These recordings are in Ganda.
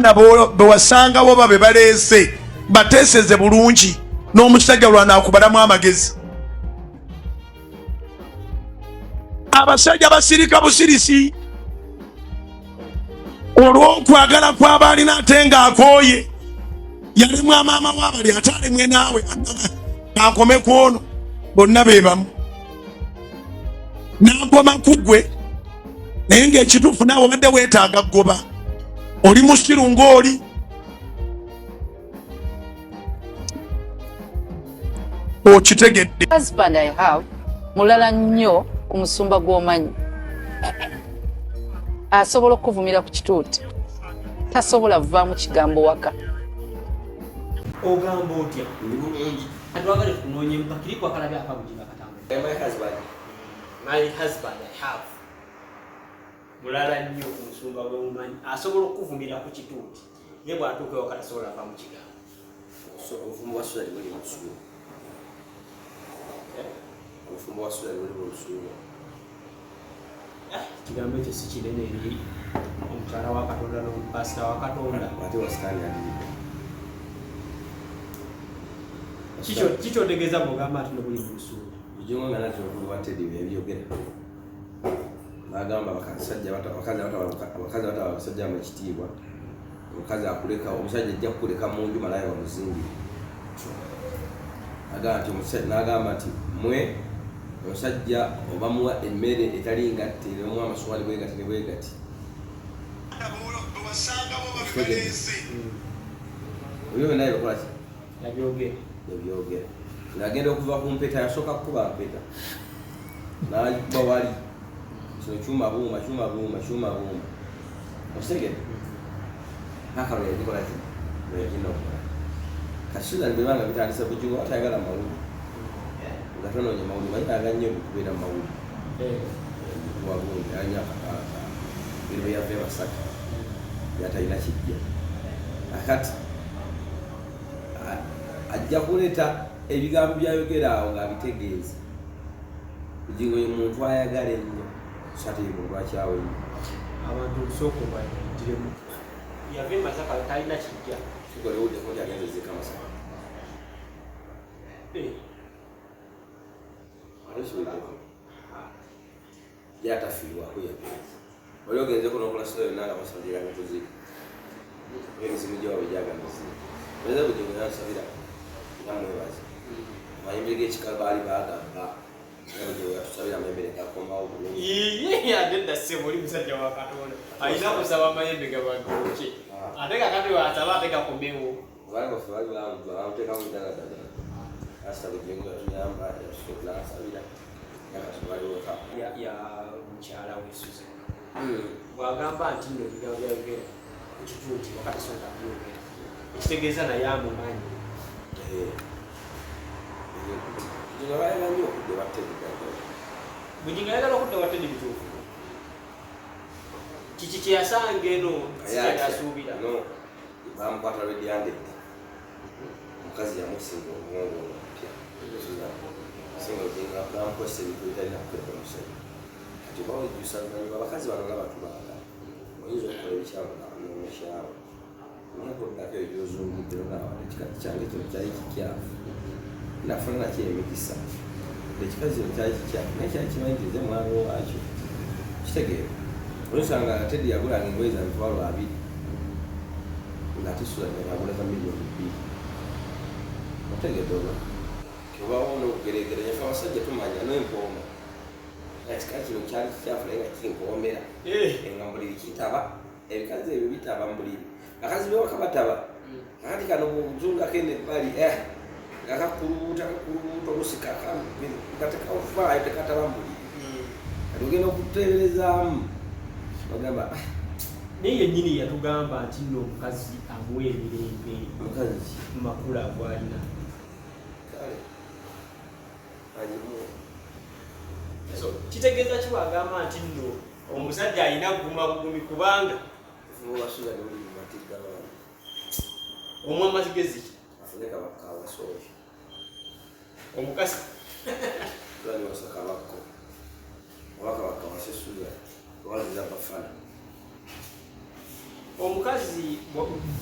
abaana bewasangawo babe baleese bateeseze bulungi n'omusajja lwanakubalamu amagezi. Abasajja basirika busirisi olw'okwagala kw'abaalina ate ng'akooye yalimu amaama waabali ate alimwe naawe akome ku ono bonna be bamu n'akoma ku ggwe naye ng'ekituufu naawe obadde weetaaga ggoba oli musiru ng'oli. Okitegedde. Husband I have mulala nnyo ku musumba gw'omanyi asobola okuvumira ku kituuti tasobola vaamu kigambo waka. Ogamba otya atwagale kunoonya mpakiri kwakalabya akabugira katanga. My husband I have mulala nnyo ku musumba gw'omanyi asobola okuvumira ku kituuti ye bw'atuuka ewaka tasobola vaamu kigambo. Obufumu bwa Sudani buli mu lusuubo. Obufumu bwa Sudani buli mu lusuubo. Kigambo ekyo si kinene eri omukyala wa Katonda n'omupasita wa Katonda. Ate wasitaani alibidde. Kikyotegeeza bw'ogamba nti nobuli mu lusuubo. Bujongo nga nati okulu wa Teddy byebyogera. N'agamba abakazi bataba abasajja mu ekitiibwa. Omukazi akuleka, omusajja ajja kukuleka mu nju malaya bamuzimbire. N'agamba nti mwe omusajja obamuwa emmere etali ngatte n'omuwa amasuwali bwegati ne bwegati. Oyo naye bakola ki? Yabyogera. Ng'agenda okuva ku mpeta yasooka kukuba mpeta. N'ayiba wali. Kino kyuma buuma. Okitegedde? Haka lwe yagikola ki? Lwe yagina okukola. Kasuza nibanga bitandisa bujugo atayagala mawulu. Gatonoonya mawulu bayitaga nnyo okubeera mu mawulu. Wabundi anya akataata. Bino yava e Masaka. Yatalina kijja. Akati ajja kuleeta ebigambo byayogera awo ng'abitegeeza. Bugingo ye muntu ayagala ennyo. Sate ye muntu akyawe nnyo. Abantu okusooka obayitiremu. Yava e Masaka talina kijja. Kikole udde ko yagenze zika Masaka. Yatafiirwako yagenze. Oli ogenzeko n'okola sitoyo nanga basabira nkuzika. Emizimu gyawe gyagamizi. Oleza bugingo yansabira namwebaza. Amayembe g'ekika baali baagamba. Bugingo yatusabira amayembe gakomawo bulungi. Agenda ssebo oli musajja wa Katonda. Alina kusaba amayembe gabagoke. Ate kakati wasaba ate gakomewo. Baali bamuteekamu ddala. Asaba bugingo yatuyamba yatusobola asabira. Ya mukyala wesuze bwagamba nti nno ebigambo byayogera ekituuti wakati soka byogera ekitegeeza naye amumanyi. Bugingo ayagala okudda wa Teddy bituufu. Kiki kyeyasanga eno asuubira bamukwata lwedyandedde omukazi yamusinga obwongo omupya singa ogenga bamukozesa ebintu bitalina kukwedda omusajja kati bawejjusa luvannyuma abakazi bano nga batubanga oyinza okukola ebikyamu n'omukyawe naye kuddako ebyo byozunguddeo naawala ekikazi kyange kino kyali kikyafu nafuna nakyo emikisa ekikazi kino kyali kikyafu naye kyali kimanyi nti nze mwana waakyo kitegeera olusanga Teddy yagulanga engoye za mitwalo 2 ng'ate Suzan yagula za miliyoni 2 otegedde oba kibawo n'okugeregeranya fe abasajja tumanya n'empooma ekika kino kyali kikyafu naye nga kinkoomera nga mbuliri kitaba ebikazi ebyo bitaba mbuliri bakazi bewaka bataba akati kano bwozungako eno ebbali nga kakulubuuta olusika katekavaayo tekataba mbuliri kati ogenda okuteeberezaamu bagamba naye yennyini yatugamba nti nno omukazi amuwa emirembe mu makulu agwalina. Kitegeeza ki bwagamba nti nno omusajja alina kuguma bugumi kubanga omwa amazigezi omukazi omukazi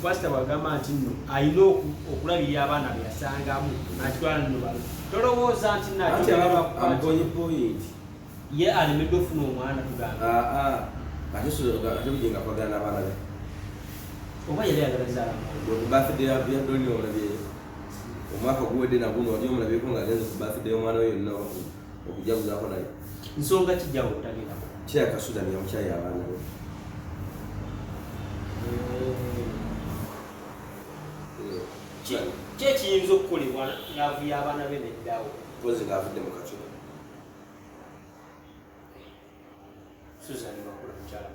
pasita bwagamba nti nno alina okulabirira abaana be yasangamu nakitwala nno balo tolowooza nti ye alemedde ofuna omwana tugamba ate bujenga kwagala n'abaana be oba yali ayagala zaala birthday ya Doni omulabye omwaka guwedde naguno wali omulabyeko ng'agenze ku birthday y'omwana we yonna okujaguzaako naye nsonga kijjawo obutagendako kiraka Sudan yamukyayi abaana be ki ekiyinza okukolebwa ng'avuya abaana be neddawo mpozi ng'avudde mu kacupa Susan bakula mukyala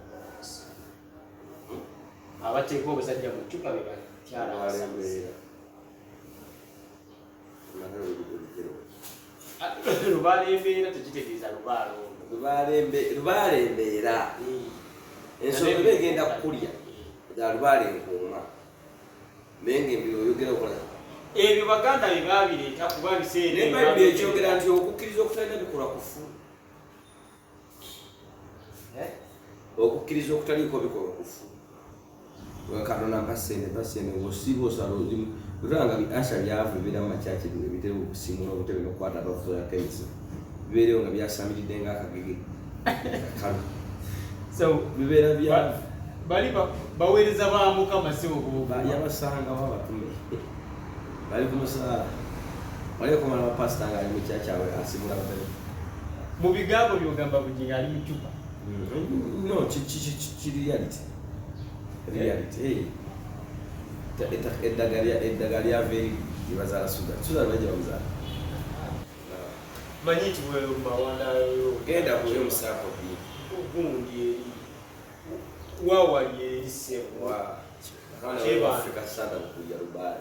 abateeka obusajja mu ccupa be bakyala lubaala embeera tekitegeeza lubaala embeera ensonga eba egenda kukulya za lubaala enkuuma naye ng'embiri oyogera okola ebyo baganda bye baabireeta kuba biseera nebabiri ekyogera nti okukkiriza okutalina bikolwa kufu okukkiriza okutaliiko bikolwa kufu katonda mpasente ng'osiiba osala ozimu otanga asha byavu bibeera mu makyaki bino bitera okusimula obutebe n'okukwata abafuzo ya kemisi bibeerewo nga byasamiridde ng'akagege kakalu bibeera byavu bali baweereza ba Mukama yabasangawo abatume bali ku musaala walikumala abapasita ng'ali mu kyakyawe asimula batale mu bigambo byogamba bugingo ali mu ccupa no reality eddagala lyava eri lyebazaala Sudan bajja bamuzaala manyi nti mumawanayo genda kuyo musaako gundi eri wawali eri Africa sanda kukulya lubaale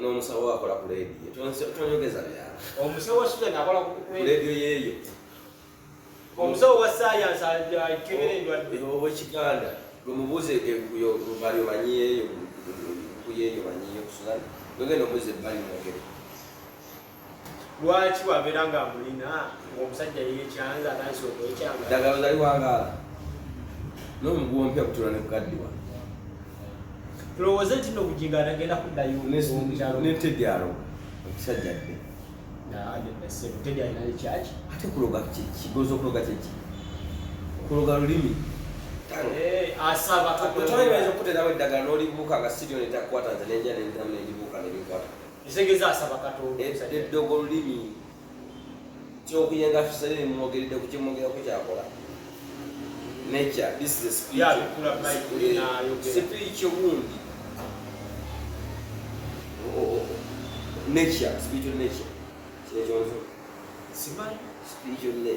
n'omusawo wakola ku leediyo tonyogeza byala omusawo wa Sudan akola ku leediyo yeeyo omusawo wa sayansi akebera endwadde owekiganda gwemubuuze lubaali omanyiyeeyo kuyeeyo manyiyo ku Sudan gwegenda omubuuze ebbali mwogere lwaki wabeera nga mulina omusajja yekyanza atansooka ekyanga ddagala zali wangaala n'omuguwa ompya kutula ne kukaddiwa tulowooze nti no bugingo atagenda kuddayo netedyalo ekisajja dde tedi alina ekyaki ate kuloga kigoza okuloga kyeki kuloga lulimi asaba toyimanyiza okuteerawo eddagala n'olibuuka nga siriyo netakukwata nze nenja nentamu nendibuuka nebikwata kisegeza asaba Katonda eddogo olulimi kyokuyenga tusalire mwogeredde ku kimwogerako kyakola nature this is a spiritual wundi nature spiritual nature kyekyonzo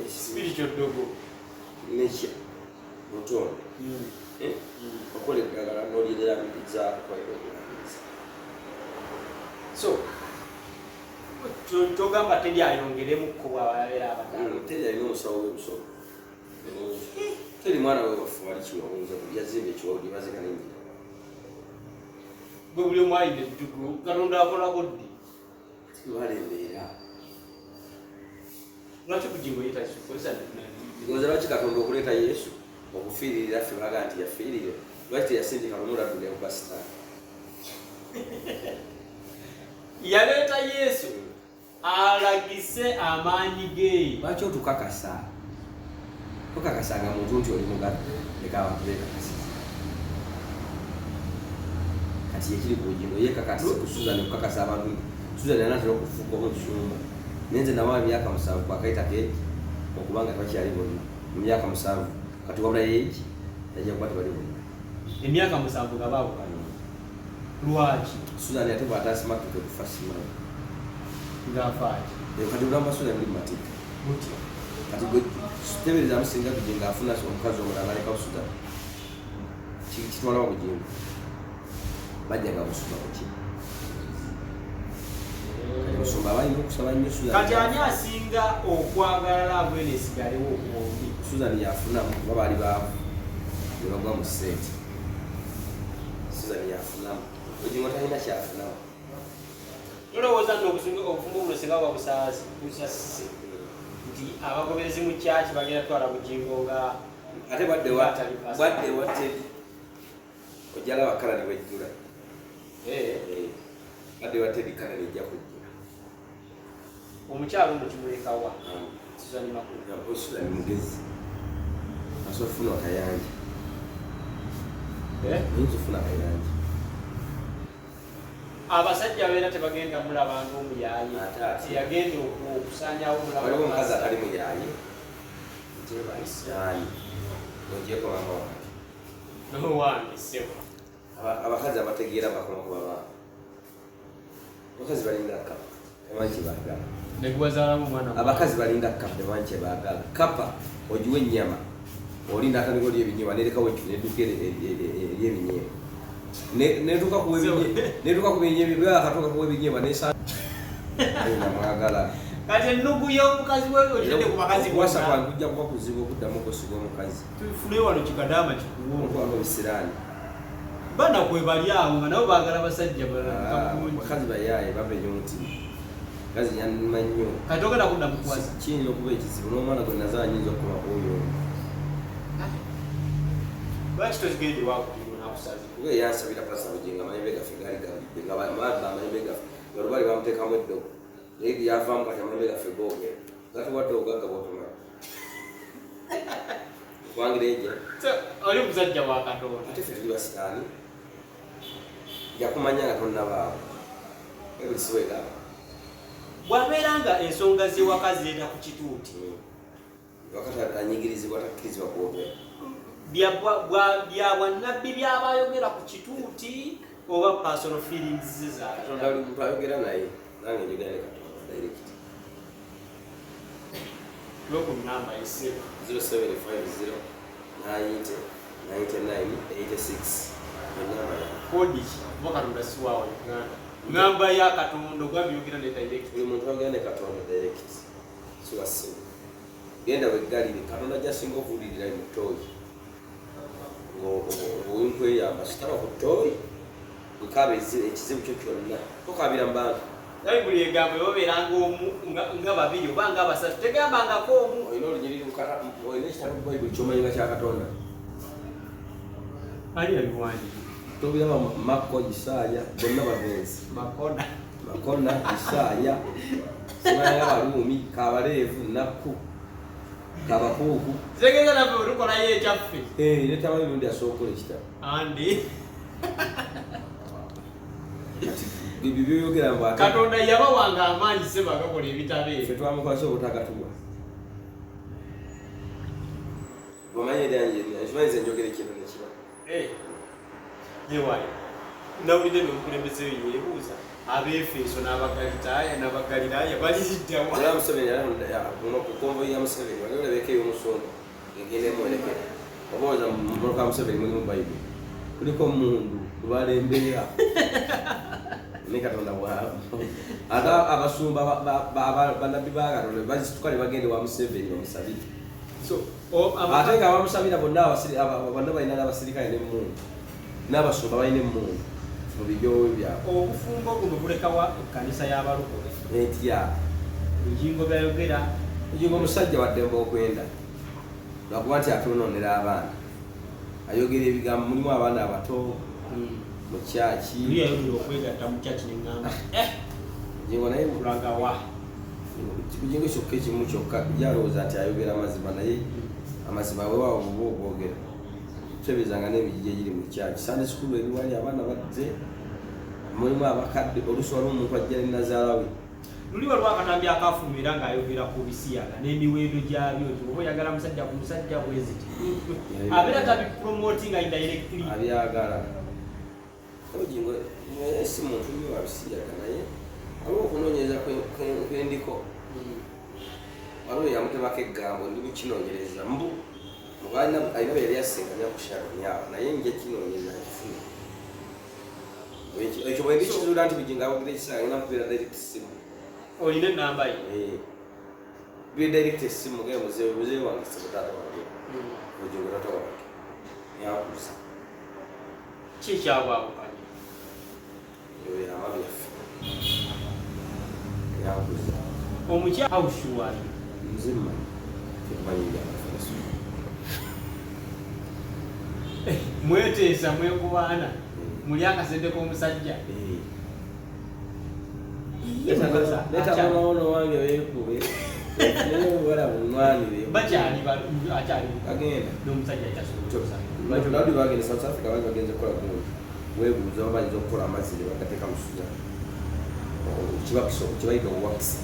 spiritual dogo nature mutonde okola eddagala n'olyerera mitizaako so togamba tedi ayongeremukko bwababeera abadala teri alina omusawo w'ebisolo teri mwana we waffe wali kiwawunza yazimba ekiwawu lyebazeka nenjira bwe buli omu alina eddugu Katonda akolako ddi tiwala embeera lwaki bugingo yetakikozesa bigoza lwaki Katonda okuleeta Yesu okufiiririra ffe baga nti yafiirire lwaki teyasindika lumuladule mupasitaani yaleeta Yesu alagise amaanyi ge lwaki otukakasa tokakasanga muntu nti oli mugatte leka abantu bekakasiza kati yekiri ku bugingo yekakasize ku Susan okukakasa abantu Susan anatera okufuuka omusumba nenze nawa emyaka 7 kwakaita keeki okubanga twakyali bonna mu myaka 7 kati wabula yeeki yajja kuba tebali bonna emyaka 7 nga baawukana lwaki Susan ate bw'ataasimakike okufa simanyi ngaafaaki kati bulamba Susan ndi mumatika mutya kati gwe tebereza amusinga bugingo afuna omukazi omulala aleka Sudan kitwalawo bugingo bajja nga busuma kuki kati busumba balina okusaba nnyo Sudan kati ani asinga okwagala laabwene esigalewo okwombi Susan yafunamu kuba baali baavu ne bagwa mu ssente Susan yafunamu bugingo talina kyafunamu nolowooza nno obufumbo buno singa busasise nti abagoberezi mu kyaki bagenda twala bugingo nga ate badde wate ojala wakala ni wejjula badde wate bikala ni jja kujjula omukyalo mukimulekawa Suzanne Makulu Suzanne mugezi asofuna akayanja nzifuna akayanja abasajja beera tebagenda mulaba ng'omuyayi yagenda okusanyawo mulaba waliwo omukazi atali muyayi yani ogyeko mama wange nowange sebo abakazi abategeera bakoma kuba abakazi balinda kapa temanyi kyebagala negwazaalamu mwana abakazi balinda kapa temanyi kyebagala kapa ogiwa ennyama olinda atandika oli ebinyeebwa nerekawo nedduka eri ebinyeebwa netuka ku binyeebwa akatuuka kuwa ebinyeebwa namwagala kati ennugu y'omukazi we otende ku bakazi kuwasa kwange kujja kuba kuzibu okuddamu okusiga omukazi tufune wano kikadaama kikuwonkwanga bisiraani bana kwe bali awo nga nabo baagala basajja bakazi bayaaye bamenya omutima kazi yanuma nnyo kati ogenda kudda mukwasa kiyinza okuba ekizibu n'omwana gwe nazaala nyinza okuba oyo lwaki tozigende wakutirwa nakusazi kuba eyansabira pasa buginga amayembe gaffe gaali galidde nga maadda amayembe gaffe nga lubali bamuteekamu eddogo naye yavaamu kati amayembe gaffe googera gatuwadde ogagga bwotuma okwangira ejja oli musajja wa Katonda ate ffe tuli basitaani yakumanya nga tonnabaawo ebulisiwegaba bwabeera nga ensonga z'ewaka zireeta ku kituuti wakati anyigirizibwa takkirizibwa kwogera bya bwannabbi byabayogera ku kituuti oba personal feelings ze Katonda oli muntu ayogera naye nange njogera ne Katonda direct lwoku namba esebo 0750 90 99 86 enamba ya kodi kuba Katonda siwaawo Uganda namba ya Katonda ogwabiyogera ne direct buli muntu ayogera ne Katonda direct siwa simu genda weggalire Katonda gyasinga okuwulirira mutooyi ng'owinkweyaamba sitaba ku ttooyi wekaaba ekizibu kyo kyonna tokabira mu bantu bayibuli egamba babeeranga omu nga babiri oba nga basatu tegambangako omu olina olunyiriri olina ekitabo ku bayibuli kyomanyinga kya Katonda ali yabiwandiika tobiraba Makko Isaaya bonna bagenzi Makona Isaaya Simayanga Baluumi Kabaleevu Nakku Kabakuuku zegeza naffe otukolayo ekyaffe letawo ebirundi asookola ekitabo andi bibyo byogera mbu Katonda yabawanga amaanyi se bagakola ebitabo ebyo ffe twamukwasa obutagatuwa bamanye danje ekimanyiza enjogera ekintu nekiba yewayo nawulidde byomukulembeze yeebuuza ab'Efeso n'Abagaliraaya baliriddawa era Museveni ku konvoyi ya Museveni wali olabeko ey'omusonga egenda emwolekera obooza muloka Museveni muli mu bayibuli kuliko mundu lubalembeera ne Katonda bwabo ate abasumba bannabbi ba Katonda bazituka ne bagende wa Museveni bamusabire ate nga bamusabira bonna balina n'abasirikale n'emmundu n'abasumba balina emmundu mu bijoowe byabwe obufumbo buno bulekawa ekkanisa y'abalokole etya enjingo byayogera ejingo omusajja waddemba okwenda lwakuba nti atonoonera abaana ayogera ebigambo mulimu abaana abato mu kyaki yayogera okwegatta mu kyaki neŋŋamba ejingo naye kulagawa kujingo kyokka ekimu kyokka yalowooza nti ayogera amazima naye amazima wewaawo muba ogwogera tutebeezanga n'emijiji egiri mu kyaki Sunday school ebiwali abaana bazze mulimu abakadde oluusi waliwo omuntu ajja ne nazaala we luli waliwo akatambi akafulumira ng'ayogera ku bisiyaga n'emiwendo gyabyo nti oba oyagala musajja ku musajja bweziti abeera tabipromotinga indirectly abyagala ojingo si muntu nyo wa bisiyaga naye waliwo okunoonyereza kwendiko waliwo yamutemako eggambo ndi kukinoonyereza mbu alina bwe yali yasenganya ku Sharonyawo naye nja kinoonyereza kifuna ekyo bwe ndikizuula nti Bugingo abogera ekisaala alina kubeera direct essimu olina enamba ye bire direct essimu gaye muzeewe wange sebutaata wange Bugingo taata wange yakuza kikyabwabukanye eyo yama byaffe yakuza omukyawushuwali nzimma tetumanyi byabafeso Mweteesa mwekubaana muli akasente k'omusajja. Leta maono wange weekube. Wala bunwanire. Bakyali agenda. N'omusajja akyasobola. Nadi bagenda South Africa bagenze kukola bulungi. Weebuuza oba bayinza okukola amazzi ne bagateeka mu suza. Kibayita obuwakisi.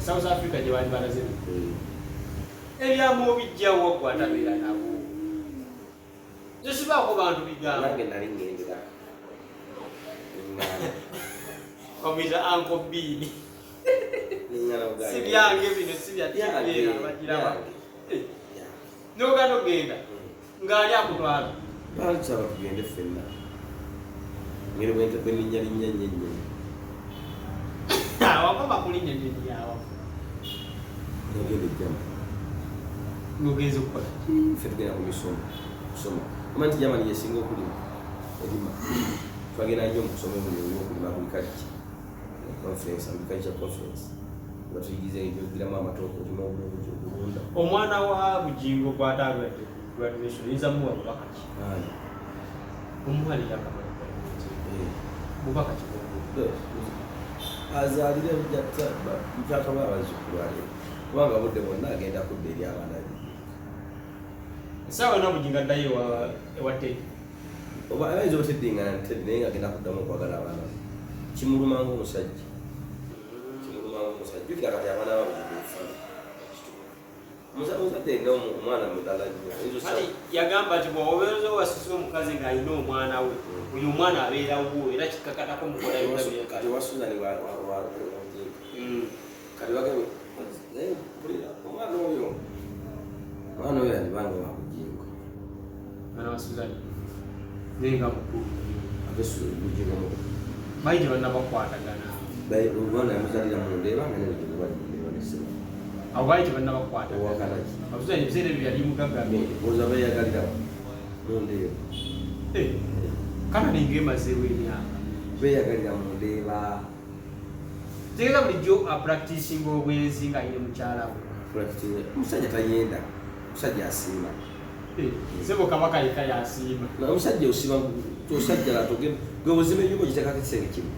South Africa gye bali balaze. Ebyamu obijjawo gwatabeera nabo. Nesibaako bantu bigamba. Nange nali ngendera. Omuyita Uncle Bean. Si byange bino si bya TV abagiraba. N'ogenda ogenda ng'ali akutwala. Bansaba tugende ffenna. Ngeri bwe linnya. Awakoma kulinnya yawa. Nogenda ejjama. Ng'ogenza okukola. Ffe tugenda ku misomo. Kusoma. Omanyi nti Germany yesinga okulima. Erima. Twagenda nnyo mu kusoma ebintu okulima agriculture. Agriculture conference. Batuyigiza ebyogiramu amatooke olima obulungi okulunda. Omwana wa Bujingo gw'ataalwadde graduation yinza muwa bubaka ki? Omuwali yakamala bubaka ki? Azaalire mukyakaba abazzukulu ale kubanga budde bwonna agenda kudda eri abaana be. Essaawa yonna Bujingo addayo ewa Teddy. Oba ayinza obuteddingana ne Teddy naye ng'agenda kuddamu okwagala abaana be. Kimuluma ng'omusajja. Jukira kati abaana babuzibuufu. Muzadde nga omwana mudala nnyo. Kati yagamba nti bw'obeera owasise omukazi ng'alina omwana we, oyo omwana abeera wuwo era kikkakatako mukola byonna. Kati wasuzani kati bagambye naye mpulira omwana oyo yandibanga wa Bujingo. Mwana wa Suzani naye nga mukulu. Ate Bujingo mukulu. Bayite bannabakwatagana. Omwana yamuzalira mu Ndeeba nga ne Bujingo bali mu Ndeeba n'essebo. Abo bayite bannabakwatagana. Owakalaki. Abuzani ebiseera ebyo yali mugaggamye. Oza beeyagalira mu Ndeeba. Kanani ng'emazeewo emyaka. Beeyagalira mu Ndeeba. Tegeeza bulijjo apracticinga obwenzi ng'ayine mukyala we. Omusajja tayenda. Omusajja asiima. Sebo Kabaka yeka yasiima. Omusajja osiima tosajja latogenda. Gwe buzima ennyumba giteekako ekisenge kimu.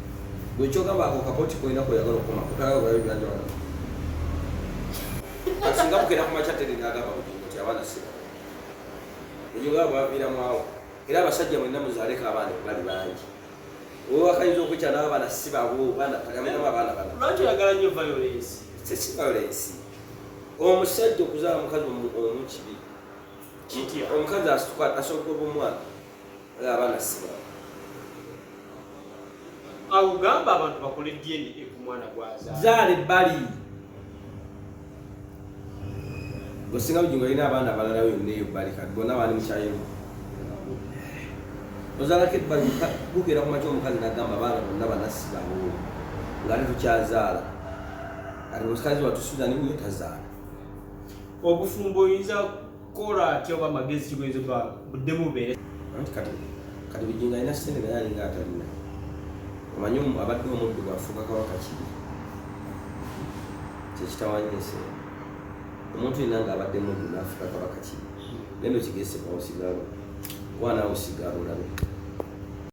Gwe kyogamba ako kapoti koyina kweyagala okukoma kutagala ebiranja wano. Asinga bukeera ku makya Teddy n'agamba Bujingo nti abaana si Bujingo abo baviiramu awo. Era abasajja mwenna muzaaleko abaana bali bangi. Wowe akayinza okukya n'abaana si babo baana tagaminamu abaana bana. Lwaki oyagala nnyo violence? Si violence. Omusajja okuzaala omukazi omukibi. Kitya. Omukazi asobola omwana. Abaana si babo. Agamba abantu bakole DNA ku mwana gwazaala. Zaale bali. Osinga Bujingo alina abaana abalala yonna eyo bali kati bonna bali mukyayiro. Ozaalako ebbali bukeera ku makya omukazi n'agamba abaana bonna banassi babo ng'ate tukyazaala. Kati mukazi wattu Suzani buyo tazaala. Obufumbo oyinza kukola atya oba amagezi kigoyinza okuba buddemu bubeere. Kati Bujingo alina ssente naye alinga atalina. Omanyi abadde omuddu gwafuuka kabaka kibi. Kyekitawanyiise. Omuntu yenna ng'abadde muddu n'afuuka kabaka kibi. Genda okigese osigala. Wana osigala olabe.